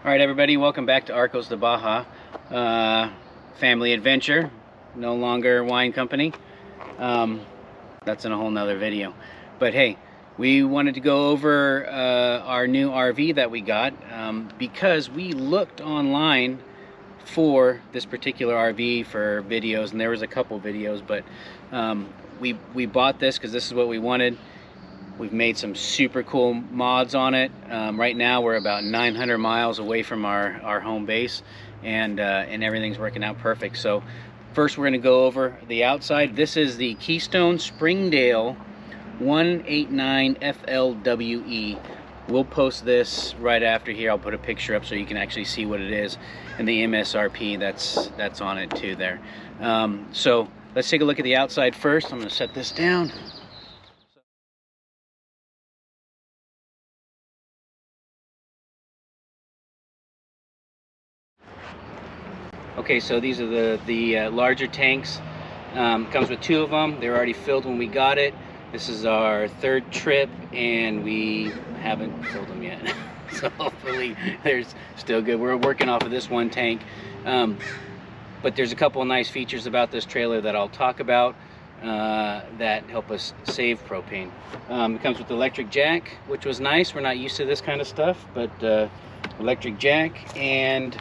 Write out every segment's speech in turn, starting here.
Alright everybody, welcome back to Arcos De Baja. Family adventure, no longer wine company. That's in a whole nother video. But hey, we wanted to go over our new RV that we got because we looked online for this particular RV for videos, and there was a couple videos, but we bought this because this is what we wanted. We've made some super cool mods on it. Right now we're about 900 miles away from our home base, and everything's working out perfect. So first we're going to go over the outside. This is the Keystone Springdale 189FLWE. We'll post this right after here. I'll put a picture up so you can actually see what it is, and the MSRP that's on it too there. So let's take a look at the outside first. I'm going to set this down. Okay, so these are the larger tanks. Comes with two of them. They're already filled when we got it. This is our third trip, and we haven't filled them yet. So hopefully there's still good. We're working off of this one tank. But there's a couple of nice features about this trailer that I'll talk about that help us save propane. It comes with electric jack, which was nice. We're not used to this kind of stuff, but electric jack. And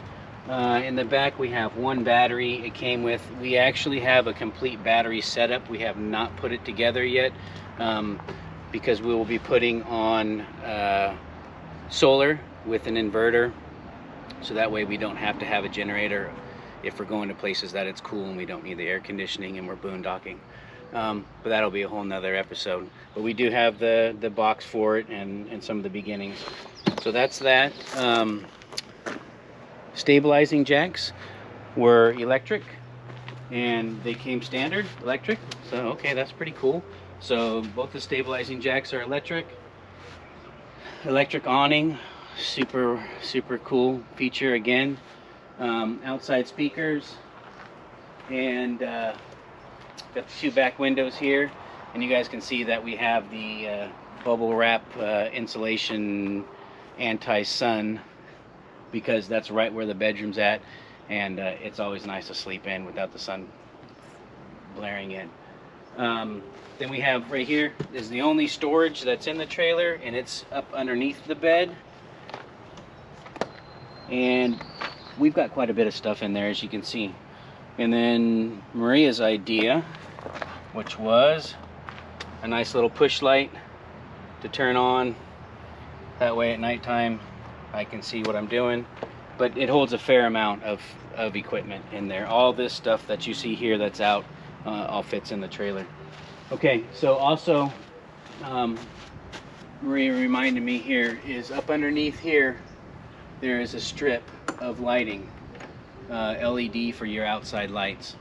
in the back we have one battery it came with. We actually have a complete battery setup. We have not put it together yet because we will be putting on solar with an inverter, so that way we don't have to have a generator if we're going to places that it's cool and we don't need the air conditioning and we're boondocking. But that'll be a whole nother episode. But we do have the box for it and some of the beginnings. So that's that. Stabilizing jacks were electric, and they came standard electric, so okay, that's pretty cool. So both the stabilizing jacks are electric awning, super cool feature again. Outside speakers, and got the two back windows here, and you guys can see that we have the bubble wrap insulation anti-sun, because that's right where the bedroom's at, and it's always nice to sleep in without the sun blaring in. Then we have right here is the only storage that's in the trailer, and it's up underneath the bed, and we've got quite a bit of stuff in there, as you can see. And then Maria's idea, which was a nice little push light to turn on, that way at nighttime I can see what I'm doing. But it holds a fair amount of equipment in there. All this stuff that you see here that's out all fits in the trailer. Okay, so also Maria reminded me here is up underneath here there is a strip of lighting, LED for your outside lights.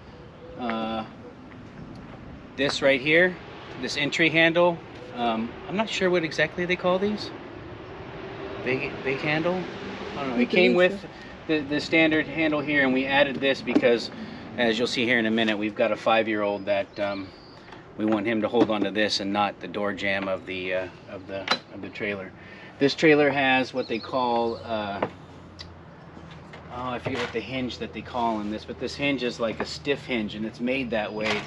This right here, this entry handle, I'm not sure what exactly they call these. Big handle? I don't know. It came with the standard handle here, and we added this because, as you'll see here in a minute, we've got a 5-year-old that we want him to hold onto this and not the door jamb of the trailer. This trailer has what they call I forget what the hinge that they call in this, but this hinge is like a stiff hinge, and it's made that way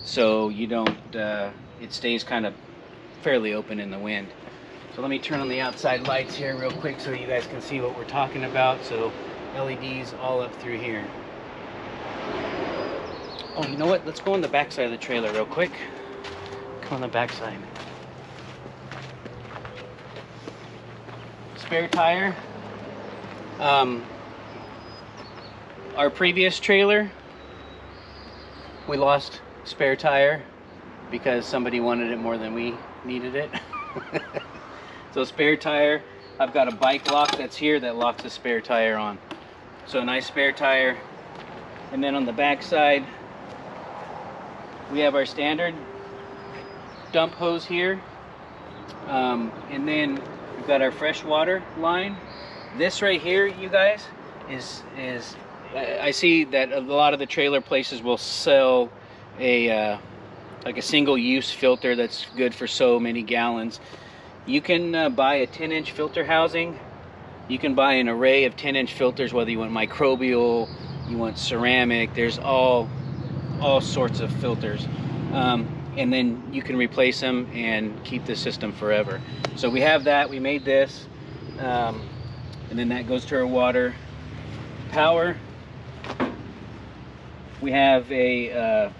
so you don't it stays kind of fairly open in the wind. So let me turn on the outside lights here real quick so you guys can see what we're talking about. So LEDs all up through here. Oh, you know what? Let's go on the back side of the trailer real quick. Come on the back side. Spare tire. Our previous trailer, we lost spare tire because somebody wanted it more than we needed it. So spare tire, I've got a bike lock that's here that locks the spare tire on. So a nice spare tire. And then on the back side, we have our standard dump hose here. And then we've got our fresh water line. This right here, you guys, is I see that a lot of the trailer places will sell a like a single-use filter that's good for so many gallons. You can buy a 10-inch filter housing You can buy an array of 10-inch filters, whether you want microbial, you want ceramic, there's all sorts of filters. And then you can replace them and keep the system forever. So we have that, we made this, and then that goes to our water. Power, we have a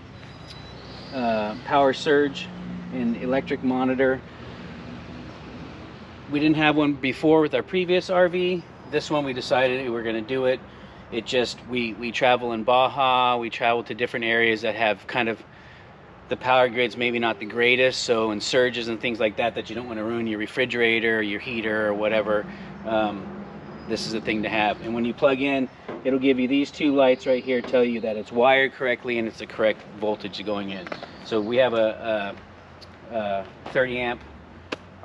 power surge and electric monitor. We didn't have one before with our previous RV. This one we decided we were going to do it. It just, we travel in Baja, we travel to different areas that have kind of, the power grid's maybe not the greatest, so in surges and things like that you don't want to ruin your refrigerator or your heater or whatever, this is a thing to have. And when you plug in, it'll give you these two lights right here, tell you that it's wired correctly and it's the correct voltage going in. So we have a 30 amp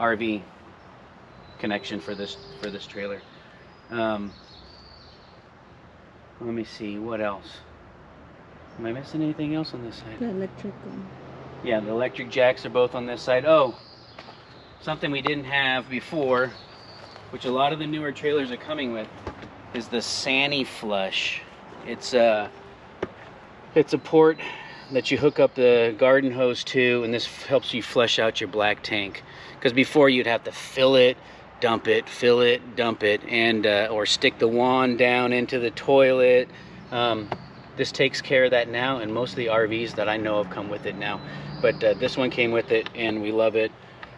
RV connection for this trailer. Let me see, what else? Am I missing anything else on this side? The electric one. Yeah, the electric jacks are both on this side. Oh, something we didn't have before, which a lot of the newer trailers are coming with, is the Sani Flush. It's a port that you hook up the garden hose to, and this helps you flush out your black tank. Because before you'd have to fill it, dump it, fill it, dump it, and or stick the wand down into the toilet. This takes care of that now, and most of the RVs that I know of come with it now. But this one came with it, and we love it.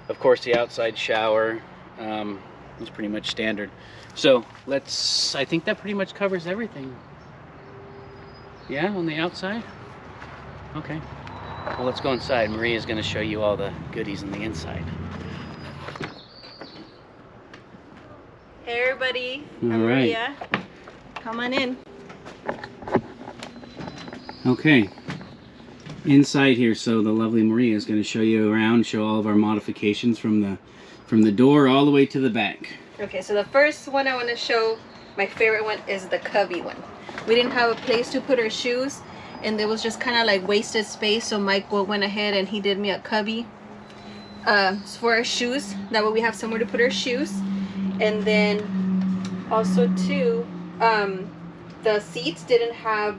Of course, the outside shower is pretty much standard. So I think that pretty much covers everything. Yeah, on the outside? Okay. Well, let's go inside. Maria's going to show you all the goodies on the inside. Hey everybody, I'm All right. Maria. Come on in. Okay, inside here, so the lovely Maria is going to show you around, show all of our modifications from the door all the way to the back. Okay, so the first one I want to show, my favorite one, is the cubby one. We didn't have a place to put our shoes, and there was just kind of like wasted space, so Mike went ahead and he did me a cubby for our shoes. That way we have somewhere to put our shoes. And then also too, the seats didn't have,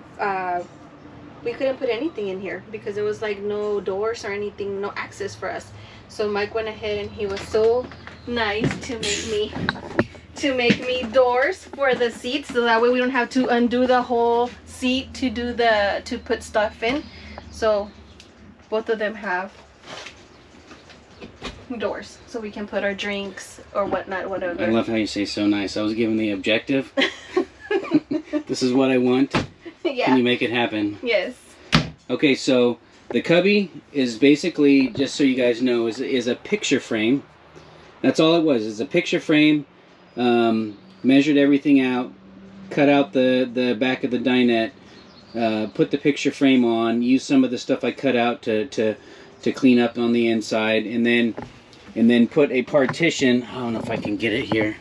we couldn't put anything in here because there was like no doors or anything, no access for us. So Mike went ahead and he was so nice to make me doors for the seats, so that way we don't have to undo the whole seat to put stuff in. So both of them have doors, so we can put our drinks or whatnot, whatever. I love how you say so nice. I was given the objective. This is what I want. Yeah. Can you make it happen? Yes. Okay, so the cubby is basically, just so you guys know, is a picture frame. That's all it was. It's a picture frame. Measured everything out, cut out the back of the dinette, put the picture frame on, used some of the stuff I cut out to clean up on the inside, and then put a partition. I don't know if I can get it here.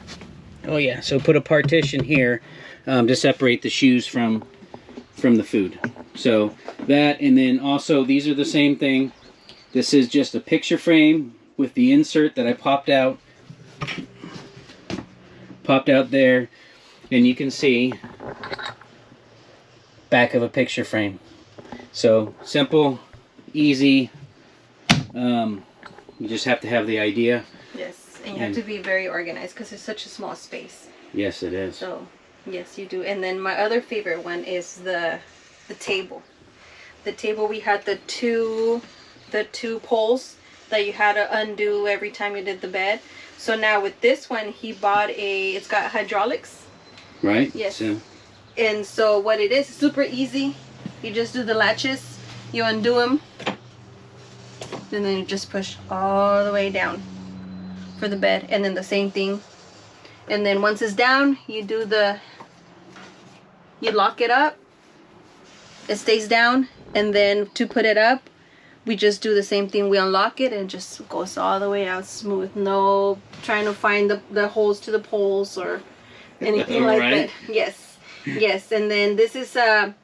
Oh yeah, so put a partition here to separate the shoes from the food. So that, and then also these are the same thing. This is just a picture frame with the insert that I popped out there, and you can see back of a picture frame. So simple, easy. You just have to have the idea. Yes, and you have to be very organized because it's such a small space. Yes, it is. So yes, you do. And then my other favorite one is the table. The table, we had the two poles that you had to undo every time you did the bed. So now with this one, he bought it's got hydraulics. Right? Yes. So. And so what it is, super easy. You just do the latches, you undo them, and then you just push all the way down for the bed. And then the same thing. And then once it's down, you lock it up. It stays down. And then to put it up, we just do the same thing. We unlock it and it just goes all the way out smooth. No trying to find the holes to the poles or anything like that. Yes. Yes. And then this is a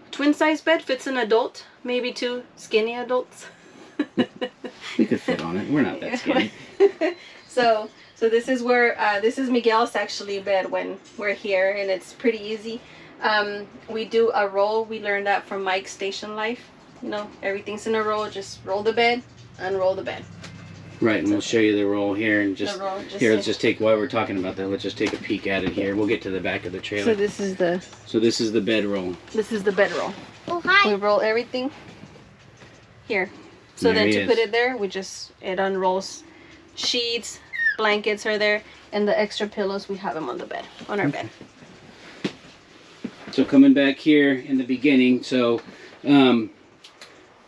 twin size bed. Fits an adult, maybe 2 skinny adults. We could fit on it. We're not that skinny. So So this is where this is Miguel's actually bed when we're here, and it's pretty easy. We do a roll. We learned that from Mike's station life. You know, everything's in a roll. Just roll the bed, unroll the bed. Right, and we'll show you the roll here, and here. Let's just take while we're talking about that. Let's just take a peek at it here. We'll get to the back of the trailer. So this is the. So this is the bed roll. This is the bed roll. Oh hi. We roll everything here. So There then he to is. put it there, it unrolls. Sheets, blankets are there, and the extra pillows we have them on the bed, on our bed. So coming back here in the beginning, so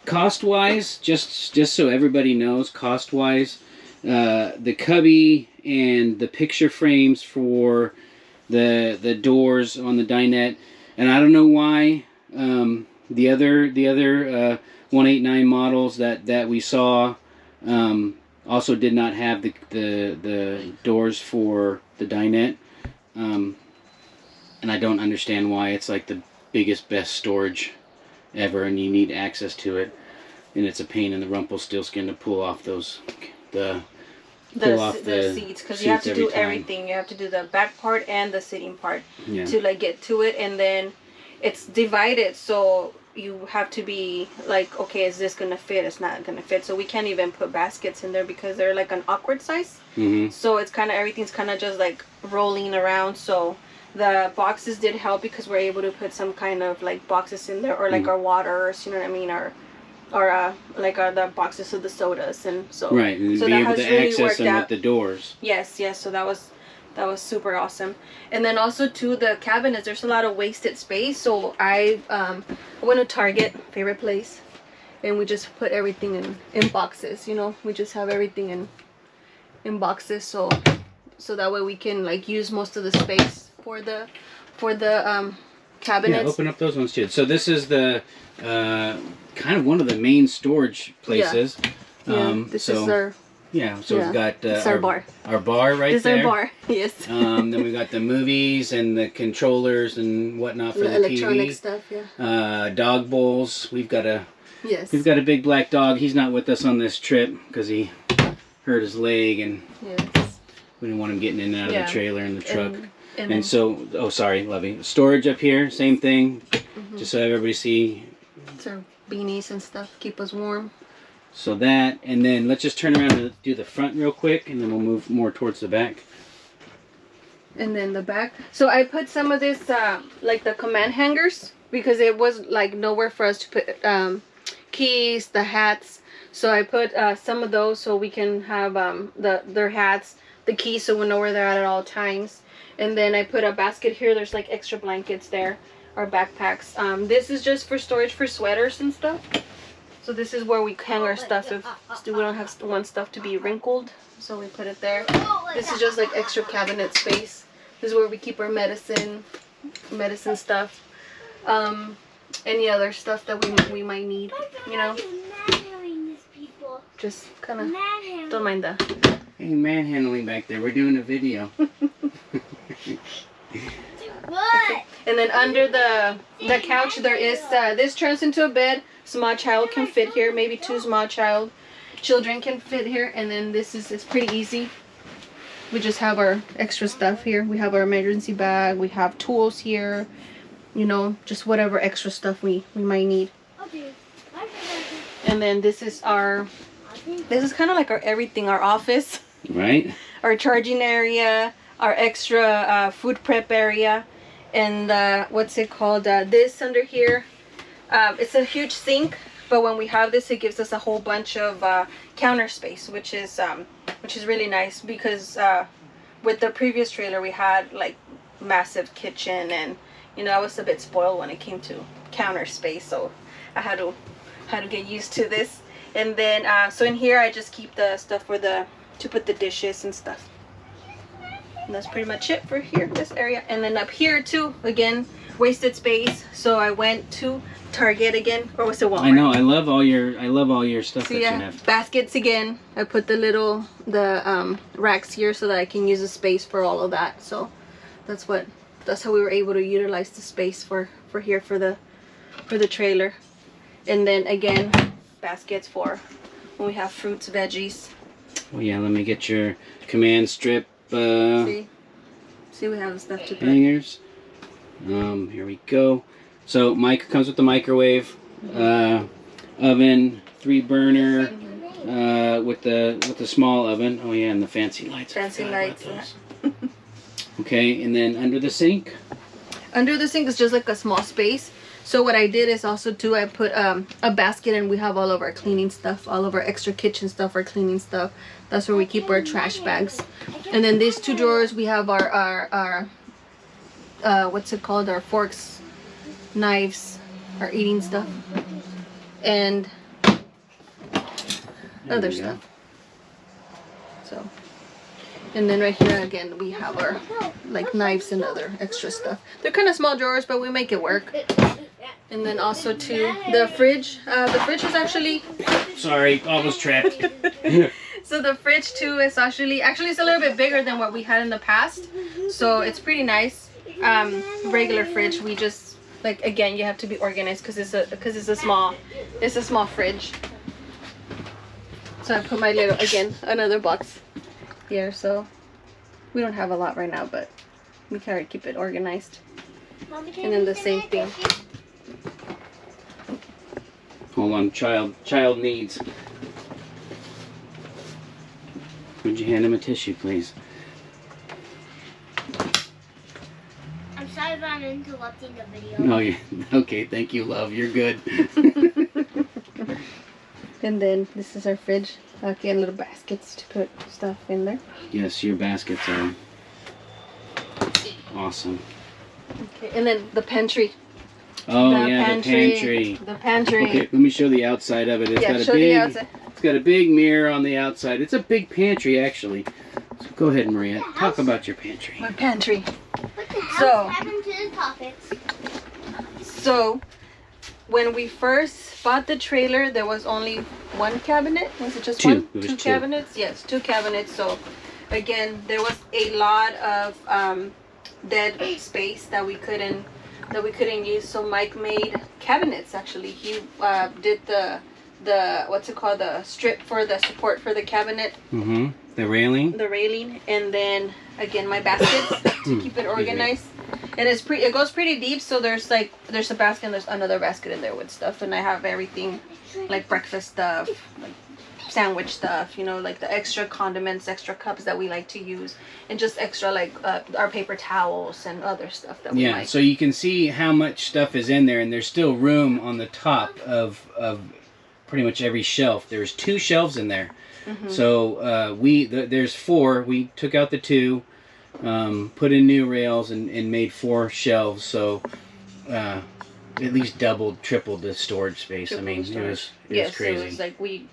cost-wise, just so everybody knows, cost-wise, the cubby and the picture frames for the doors on the dinette, and I don't know why the other 189 models that we saw also did not have the doors for the dinette, and I don't understand why. It's like the biggest, best storage ever, and you need access to it, and it's a pain in the Rumpelstiltskin to pull off the seats, because you have to do everything. You have to do the back part and the sitting part to like get to it, and then it's divided, so you have to be like, okay, is this gonna fit? It's not gonna fit. So we can't even put baskets in there because they're like an awkward size. So it's kind of, everything's kind of just like rolling around. So the boxes did help because we're able to put some kind of like boxes in there, or like our waters, you know what I mean, or the boxes of the sodas, and so right, and so be that able has to really access worked them out. with the doors. Yes, so that was super awesome. And then also too, the cabinets, there's a lot of wasted space, so I went to Target, favorite place, and we just put everything in boxes. You know, we just have everything in boxes, so that way we can like use most of the space for the cabinets. Yeah, open up those ones too. So this is the kind of one of the main storage places. This is our. Yeah, so we've got our bar. Our bar right This there. is our bar, yes. Then we've got the movies and the controllers and whatnot for the electronic TV. stuff, yeah. Dog bowls. We've got a Yes. a big black dog. He's not with us on this trip because he hurt his leg, and Yes. we didn't want him getting in and out of the trailer and the truck. And So, oh sorry, Lovey. Storage up here, same thing. Just so everybody see. it's our beanies and stuff, keep us warm. So that, and then let's just turn around and do the front real quick, and then we'll move more towards the back. And then the back. So I put some of this, like the command hangers, because it was like nowhere for us to put keys, the hats. So I put some of those so we can have their hats, the keys, so we know where they're at all times. And then I put a basket here. There's like extra blankets there, our backpacks. This is just for storage for sweaters and stuff. So this is where we hang our stuff if we don't want stuff to be wrinkled. So we put it there. This is just like extra cabinet space. This is where we keep our medicine stuff. Any other stuff that we might need, you know. Just kind of don't mind that. Hey, manhandling back there. We're doing a video. What? And then under the couch there is this turns into a bed. Small child can fit here, maybe two small children can fit here. And then this is, it's pretty easy. We just have our extra stuff here. We have our emergency bag. We have tools here. You know, just whatever extra stuff we might need. Okay. And then this is kind of like our everything, our office, Right? our charging area, our extra food prep area, and what's it called? This under here. It's a huge sink, but when we have this, it gives us a whole bunch of counter space, which is really nice, because with the previous trailer we had like massive kitchen, and you know, I was a bit spoiled when it came to counter space, so I had to get used to this. And then so in here I just keep the stuff to put the dishes and stuff. And that's pretty much it for here, this area. And then up here too, again, wasted space. So I went to Target again, or was it Walmart? I know. I love all your stuff So that yeah, you have. baskets again. I put the racks here so that I can use the space for all of that. So that's how we were able to utilize the space for here for the trailer. And then again, baskets for when we have fruits, veggies, Well, yeah, let me get your command strip See, we have the stuff to put. hangers. Here we go. So comes with the microwave, oven, 3-burner, with the small oven. Oh yeah, and the fancy lights. Fancy lights. Okay, and then under the sink. Under the sink is just like a small space. So what I did is also too, I put a basket, and we have all of our cleaning stuff, all of our extra kitchen stuff, our cleaning stuff. That's where we keep our trash bags. And then these 2 drawers, we have our what's it called? Our forks, knives, our eating stuff, and other stuff. So, and then right here again we have our like knives and other extra stuff. They're kind of small drawers, but we make it work. And then also too, the fridge. The fridge is actually, sorry, almost trapped. so the fridge too is actually it's a little bit bigger than what we had in the past. So it's pretty nice. Regular fridge, we just like, again, you have to be organized because it's a small fridge. So I put my little, again, another box here. So we don't have a lot right now, but we try to keep it organized. And then the same thing. Hold on, child needs. Would you hand him a tissue, please? I'm sorry about interrupting the video. No, okay, thank you, love. You're good. And then this is our fridge. Again, little baskets to put stuff in there. Yes, your baskets are awesome. Okay, and then the pantry. Oh the yeah, pantry. The pantry. Okay, let me show the outside of it. It's got a big mirror on the outside. It's a big pantry, actually. So go ahead, Maria. Talk about your pantry. My pantry. What the hell happened to the topics? So, when we first bought the trailer, there was only 1 cabinet. Was it just two? one? It was 2 two. cabinets? Yes, 2 cabinets. So, again, there was a lot of dead space that we couldn't use. So Mike made cabinets. Actually, he did the what's it called, the strip for the support for the cabinet. Mm-hmm. The railing. The railing, and then again my baskets to keep it organized. And it goes pretty deep, so there's a basket and there's another basket in there with stuff, and I have everything like breakfast stuff, like sandwich stuff, like the extra condiments, extra cups that we like to use, and just extra like our paper towels and other stuff that we like. So you can see how much stuff is in there, and there's still room on the top of pretty much every shelf. There's 2 shelves in there. Mm-hmm. So there's 4. We took out the 2, put in new rails, and made 4 shelves. So at least doubled, tripled the storage space. It was crazy. It was like we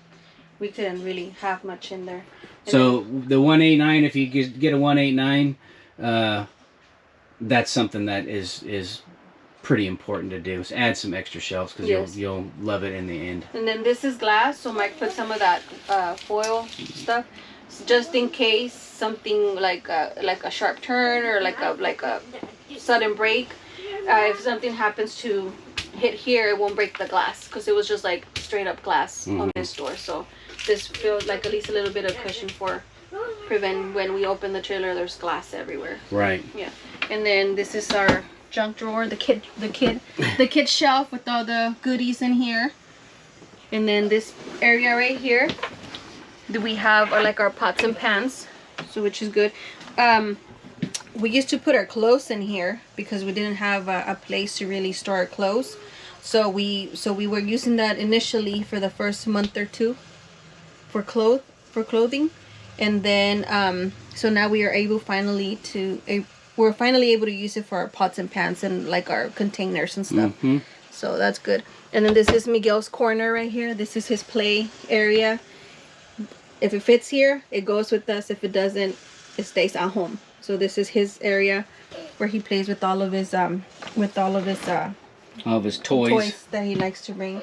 couldn't really have much in there. And so the 189, if you get a 189, that's something that is pretty important to do. So add some extra shelves because you'll love it in the end. And then this is glass, so Mike put some of that foil stuff, just in case something like a sharp turn or like a sudden break. If something happens to hit here, it won't break the glass because it was just like straight up glass on this door. So this feels like at least a little bit of cushion for prevent when we open the trailer there's glass everywhere. Right. Yeah. And then this is our junk drawer, the kid shelf with all the goodies in here. And then this area right here, we have our pots and pans, so which is good. We used to put our clothes in here because we didn't have a place to really store our clothes. So we were using that initially for the first month or 2 for clothing, and then so now we are able we're finally able to use it for our pots and pans and like our containers and stuff. Mm-hmm. So that's good. And then this is Miguel's corner right here. This is his play area. If it fits here, it goes with us. If it doesn't, it stays at home. So this is his area where he plays with all of his toys that he likes to bring.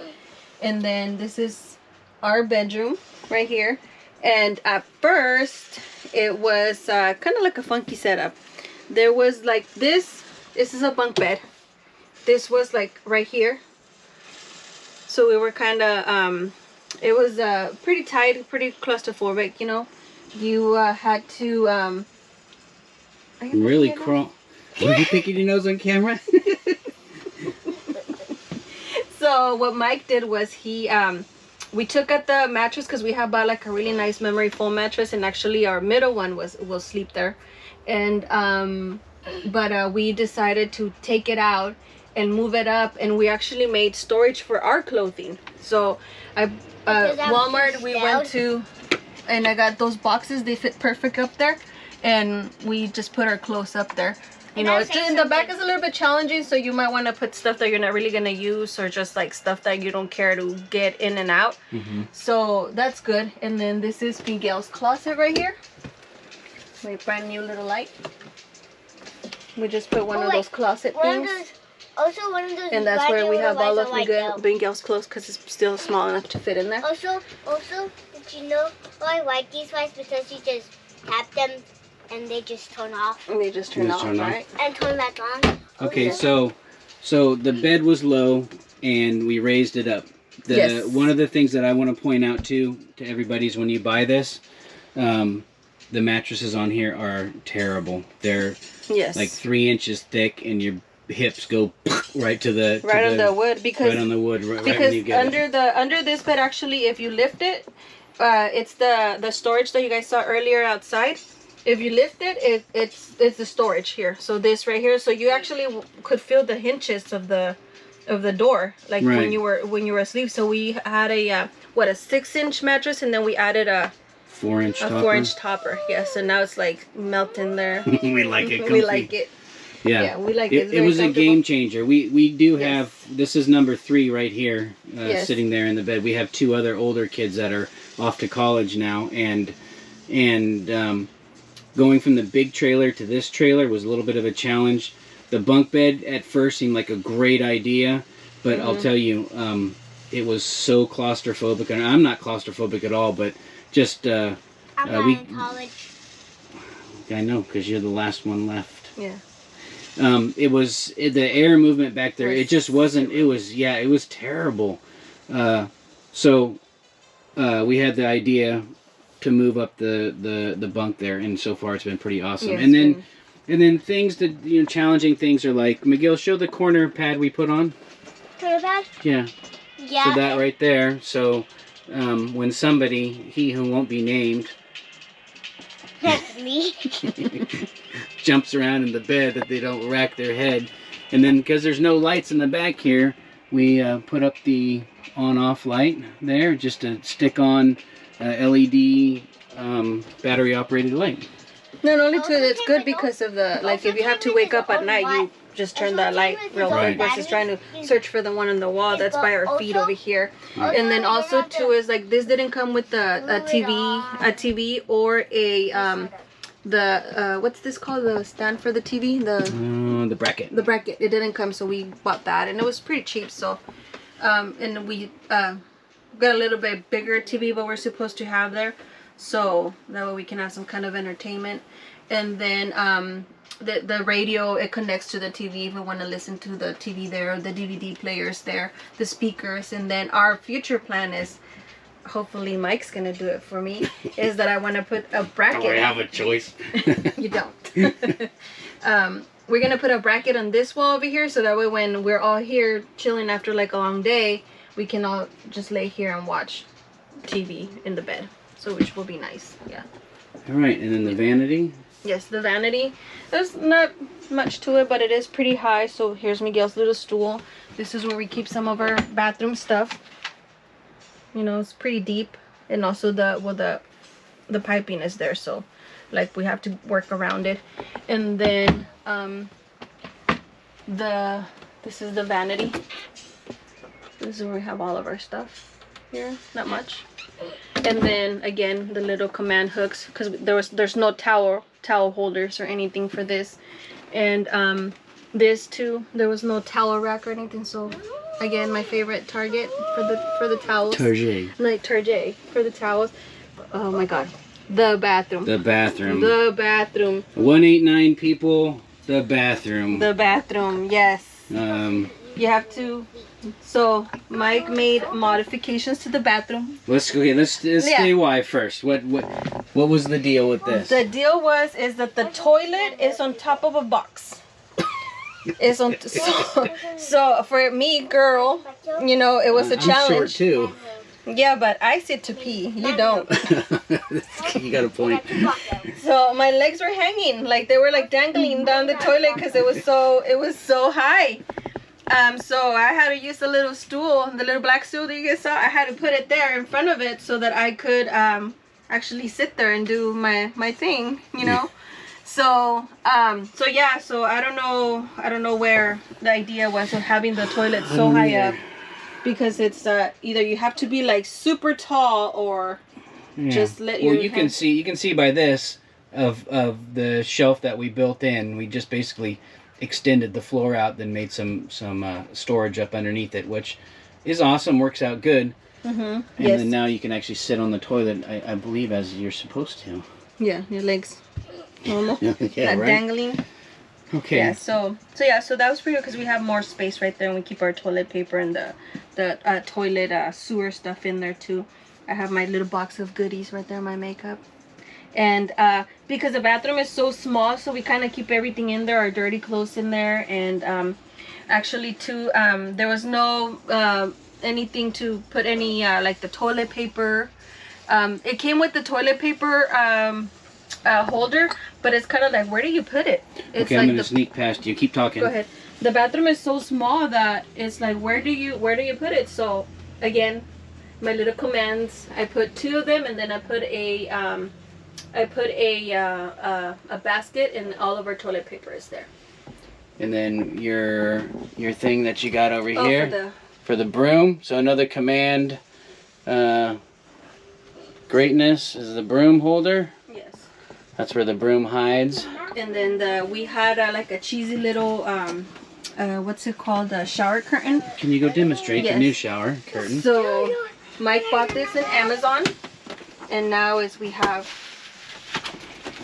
And then this is our bedroom right here. And at first, it was kind of like a funky setup. There was like this is a bunk bed. This was like right here. So we were kind of, it was pretty tight, pretty claustrophobic, you had to really crawl. Were you picking your nose on camera? So what Mike did was we took out the mattress because we have bought like a really nice memory foam mattress, and actually our middle one will sleep there, and but we decided to take it out and move it up, and we actually made storage for our clothing. So Walmart we went to, and I got those boxes. They fit perfect up there, and we just put our clothes up there. You know, it's in the back is a little bit challenging, so you might want to put stuff that you're not really gonna use, or just like stuff that you don't care to get in and out. So that's good. And then this is Miguel's closet right here. My brand new little light. We just put one of those closet things. One of those. And that's where we have all of Miguel's clothes because it's still small enough to fit in there. Also, did you know why I like these lights? Because you just tap them and they just turn off. And they just turn off, right? And turn back on. Okay, so the bed was low and we raised it up. One of the things that I want to point out to everybody is when you buy this, the mattresses on here are terrible. They're like 3 inches thick, and your hips go right to the on the wood, because right on the wood right because when you get under this bed, actually, if you lift it, it's the storage that you guys saw earlier outside. If you lift it, it's the storage here. So this right here, so you actually could feel the hinges of the door, like when you were asleep. So we had a 6-inch mattress, and then we added a 4-inch topper. Yes, and now it's like melting there. We like it. Comfy. We like it. Yeah, we like it. It was a game changer. We do have, this is number 3 right here, sitting there in the bed. We have 2 other older kids that are off to college now, and going from the big trailer to this trailer was a little bit of a challenge. The bunk bed at first seemed like a great idea, but I'll tell you, it was so claustrophobic. And I'm not claustrophobic at all, but just I'm not in college. I know, because you're the last one left. Yeah. It was the air movement back there. It just wasn't. It was terrible. So we had the idea to move up the bunk there, and so far it's been pretty awesome. Yes, and then things that challenging things are like, Miguel, show the corner pad we put on. Corner pad? Yeah. Yeah. So that right there. So when somebody, he who won't be named, that's me, jumps around in the bed, that they don't rack their head. And then because there's no lights in the back here, we put up the on-off light there, just to stick on LED battery operated light. Not only too, it's good because of the, like, if you have to wake up at night, you just turn that light real quick versus trying to search for the one on the wall. That's by our feet over here. And then also too is like, this didn't come with a TV or a what's this called, the stand for the TV, the bracket. The bracket. It didn't come, so we bought that, and it was pretty cheap. So and we got a little bit bigger TV, but we're supposed to have there, so that way we can have some kind of entertainment. And then the radio, it connects to the TV if we want to listen to the TV there, the DVD players there, the speakers. And then our future plan is, hopefully Mike's gonna do it for me, is that I want to put a bracket. I have a choice. You don't. We're gonna put a bracket on this wall over here, so that way when we're all here chilling after like a long day, we can all just lay here and watch TV in the bed, so which will be nice. Yeah. All right, and then the vanity. Yes, the vanity. There's not much to it, but it is pretty high. So here's Miguel's little stool. This is where we keep some of our bathroom stuff. You know, it's pretty deep, and also the piping is there, so like we have to work around it. And then this is the vanity. This is where we have all of our stuff here. Not much. And then again, the little command hooks, because there's no towel holders or anything for this. And this too, there was no towel rack or anything. So again, my favorite Target for the towels. Target for the towels. Oh my god. The bathroom. 189 people. The bathroom. Yes. You have to. So Mike made modifications to the bathroom. Let's say why first. What was the deal with this? The deal is that the toilet is on top of a box. It's on so for me, girl, you know, it was a challenge. I'm short too. Yeah, but I sit to pee. You don't. You got a point. So my legs were hanging, like they were like dangling down the toilet because it was so high. So I had to use the little stool, the little black stool that you guys saw. I had to put it there in front of it so that I could actually sit there and do my thing, you know. So yeah, so I don't know where the idea was of having the toilet so high up, because it's either you have to be like super tall or just let your you can see by this of the shelf that we built in. We just basically extended the floor out, then made some storage up underneath it, which is awesome, works out good. And then now you can actually sit on the toilet, I believe, as you're supposed to. Yeah, your legs normal. Yeah, Not right? dangling. Okay. Yeah, so that was pretty good because we have more space right there, and we keep our toilet paper and the toilet sewer stuff in there too. I have my little box of goodies right there, my makeup. And because the bathroom is so small, so we kind of keep everything in there, our dirty clothes in there. And actually too, there was no anything to put any like the toilet paper. It came with the toilet paper holder, but it's kind of like, where do you put it? It's okay, like I'm gonna sneak past you. Keep talking. Go ahead. The bathroom is so small that it's like, where do you put it? So again, my little commands, I put 2 of them, and then I put a basket, and all of our toilet paper is there. And then your thing that you got over here For the broom. So another command greatness is the broom holder. Yes. That's where the broom hides. And then we had like a cheesy little what's it called? A shower curtain. Can you go demonstrate the new shower curtain? So Mike bought this in Amazon, and now we have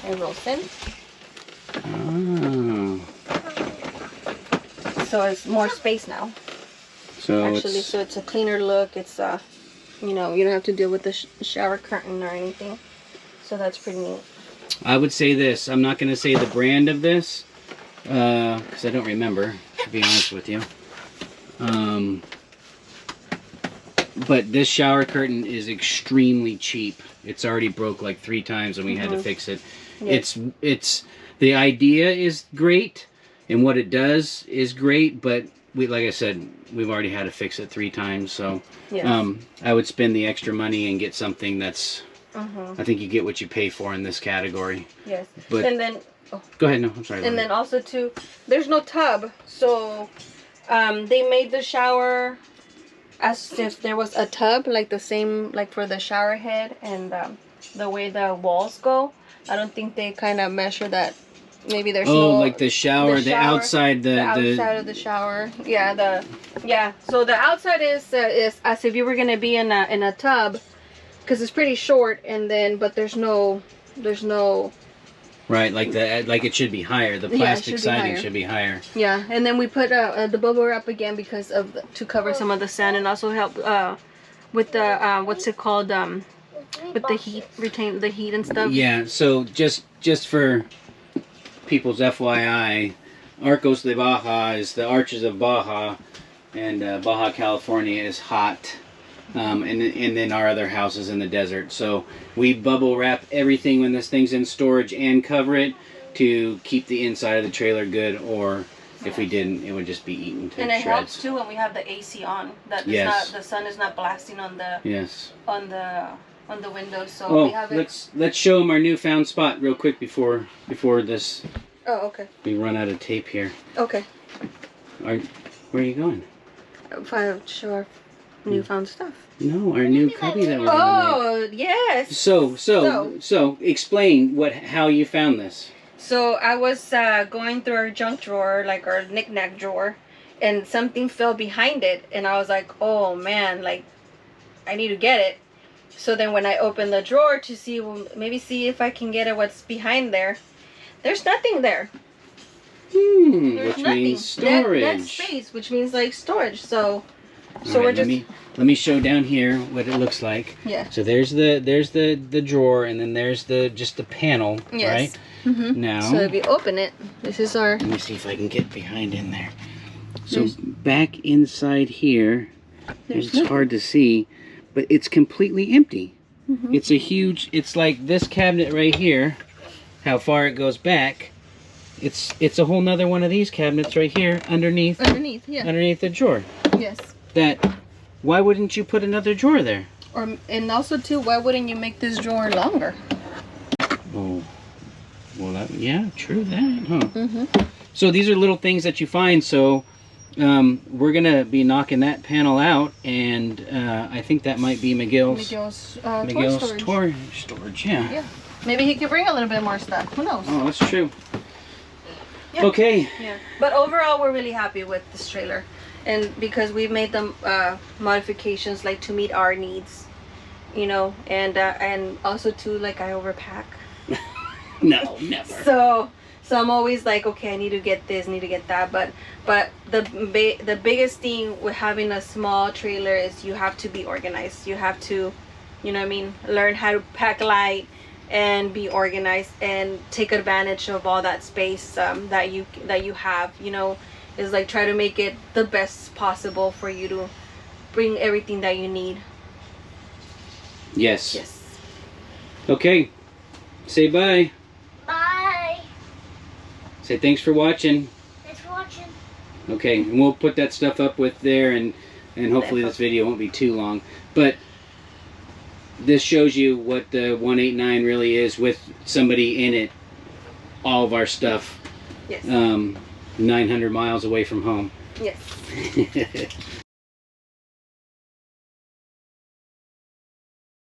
a Wilson. Oh. So it's more space now. So actually, so it's a cleaner look. It's you know, you don't have to deal with the shower curtain or anything. So that's pretty neat. I would say this. I'm not going to say the brand of this because I don't remember, to be honest with you. But this shower curtain is extremely cheap. It's already broke like 3 times, and we had to fix it. Yes. It's the idea is great, and what it does is great, but like I said, we've already had to fix it 3 times. So I would spend the extra money and get something that's. I think you get what you pay for in this category. Yes. But and then go ahead. No, I'm sorry. And then also too, there's no tub, so they made the shower as if there was a tub, like the same, like for the shower head and the way the walls go. I don't think they kind of measure that. Maybe there's no. Oh, like the shower, the outside, the outside of the shower. Yeah, So the outside is as if you were gonna be in a tub, because it's pretty short, and then but there's no. Right, like it should be higher. The plastic siding should be higher. Yeah, and then we put the bubble wrap again because of to cover some of the sand and also help with the what's it called with the heat, retain the heat and stuff. Yeah, so just for people's FYI, Arcos De Baja is the Arches of Baja, and Baja California is hot. And then our other house is in the desert. So we bubble wrap everything when this thing's in storage and cover it to keep the inside of the trailer good, or if we didn't, it would just be eaten to shreds. And it helps too when we have the AC on. That the sun is not blasting on the on the windows. So we have it. Let's show them our newfound spot real quick before this. Oh, okay. We run out of tape here. Okay. Where are you going? Show our newfound stuff. No, our new cubby that we're gonna make. Yes. So explain how you found this. So I was going through our junk drawer, like our knick-knack drawer, and something fell behind it, and I was like, oh man, like I need to get it. So then when I opened the drawer to see, maybe see if I can get it what's behind there, there's nothing there. Which nothing. means storage. Dead space, which means like storage. So All we're right, just let me show down here what it looks like. yeah. So there's the drawer, and then there's just the panel, Yes. right? Mm-hmm. Now, So if you open it, this is our. let me see if I can get behind in there. So back inside here, it's hard to see, but it's completely empty. Mm-hmm. It's a huge. It's like this cabinet right here. How far it goes back. It's a whole nother one of these cabinets right here underneath. Yeah. Underneath the drawer. Yes. Why wouldn't you put another drawer there? And also too, why wouldn't you make this drawer longer? Oh, well, yeah, true that, huh? Mm-hmm. So these are little things that you find. So we're gonna be knocking that panel out, and I think that might be Miguel's toy storage. Yeah. Yeah. Maybe he could bring a little bit more stuff. Who knows? Oh, that's true. Yeah. Okay. Yeah. But overall, we're really happy with this trailer, and because we've made them modifications like to meet our needs, you know, and also too, like, I overpack. No, never. So I'm always like, okay, I need to get this, need to get that. But the biggest thing with having a small trailer is you have to be organized. You have to, you know what I mean, learn how to pack light and be organized and take advantage of all that space that you have. You know, is like try to make it the best possible for you to bring everything that you need. Yes. Yes. Okay. Say bye. Bye. Say thanks for watching. Thanks for watching. Okay, and we'll put that stuff up with there, and hopefully this video won't be too long. But this shows you what the 189 really is with somebody in it. All of our stuff. Yes. 900 miles away from home. Yes.